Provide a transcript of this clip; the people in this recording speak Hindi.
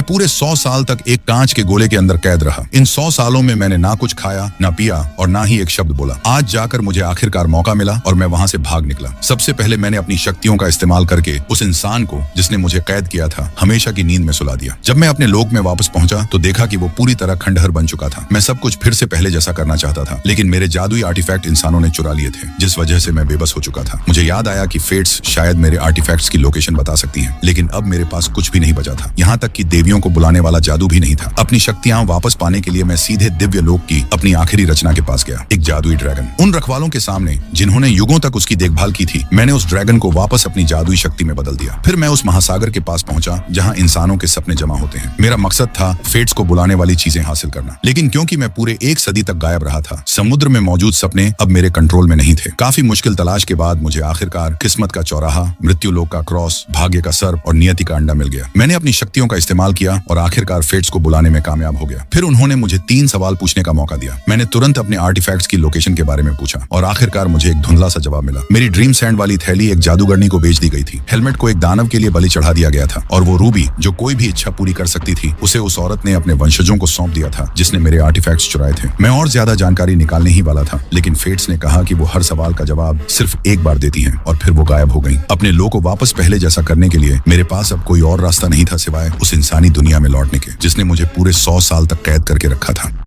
पूरे 100 साल तक एक कांच के गोले के अंदर कैद रहा। इन 100 सालों में मैंने ना कुछ खाया, ना पिया और ना ही एक शब्द बोला। आज जाकर मुझे आखिरकार मौका मिला और मैं वहां से भाग निकला। सबसे पहले मैंने अपनी शक्तियों का इस्तेमाल करके उस इंसान को जिसने मुझे कैद किया था हमेशा की नींद में सुला दिया। जब मैं अपने लोक में वापस पहुंचा तो देखा कि वो पूरी तरह खंडहर बन चुका था। मैं सब कुछ फिर से पहले जैसा करना चाहता था, लेकिन मेरे जादुई आर्टिफैक्ट इंसानों ने चुरा लिए थे, जिस वजह से मैं बेबस हो चुका था। मुझे याद आया कि फेट्स शायद मेरे आर्टिफैक्ट्स की लोकेशन बता सकती हैं, लेकिन अब मेरे पास कुछ भी नहीं बचा था। यहाँ तक कि देवियों को बुलाने वाला जादू भी नहीं था। अपनी शक्तियां वापस पाने के लिए मैं सीधे दिव्य लोक की अपनी आखिरी रचना के पास गया, एक जादुई ड्रैगन। उन रखवालों के सामने जिन्होंने युगों तक उसकी देखभाल की थी, मैंने उस ड्रैगन को वापस अपनी जादुई शक्ति में बदल दिया। फिर मैं उस महासागर के पास पहुंचा जहां इंसानों के सपने जमा होते हैं। मेरा मकसद था फेट्स को बुलाने वाली चीजें हासिल करना, लेकिन क्योंकि मैं पूरे 1 सदी तक गायब रहा था, समुद्र में मौजूद सपने अब मेरे कंट्रोल में नहीं थे। काफी मुश्किल तलाश के बाद मुझे आखिरकार किस्मत का चौराहा, मृत्यु लोक का क्रॉस, भाग्य का सर्प और नियति का अंडा मिल गया। मैंने अपनी शक्तियों का इस्तेमाल किया और आखिरकार फेट्स को बुलाने में कामयाब हो गया। फिर उन्होंने मुझे 3 सवाल पूछने का मौका दिया। मैंने तुरंत अपने आर्टिफैक्ट्स की लोकेशन के बारे में पूछा और आखिरकार मुझे एक धुंधला सा जवाब मिला। मेरी ड्रीम सैंड वाली थैली एक जादूगरनी को बेच दी गई थी। हेलमेट को एक दानव के लिए बलि चढ़ा दिया गया था और वो रूबी जो कोई भी इच्छा पूरी कर सकती थी, उसे उस औरत ने अपने वंशजों को सौंप दिया था जिसने मेरे आर्टिफैक्ट्स चुराए थे। मैं और ज्यादा जानकारी निकालने ही वाला था, लेकिन फेट्स ने कहा कि वो हर सवाल का जवाब सिर्फ एक बार देती हैं और फिर वो गायब हो गई। अपने लोक को वापस पहले जैसा करने के लिए मेरे पास अब कोई और रास्ता नहीं था सिवाय उस इंसानी दुनिया में लौटने के, जिसने मुझे पूरे 100 साल तक कैद करके रखा था।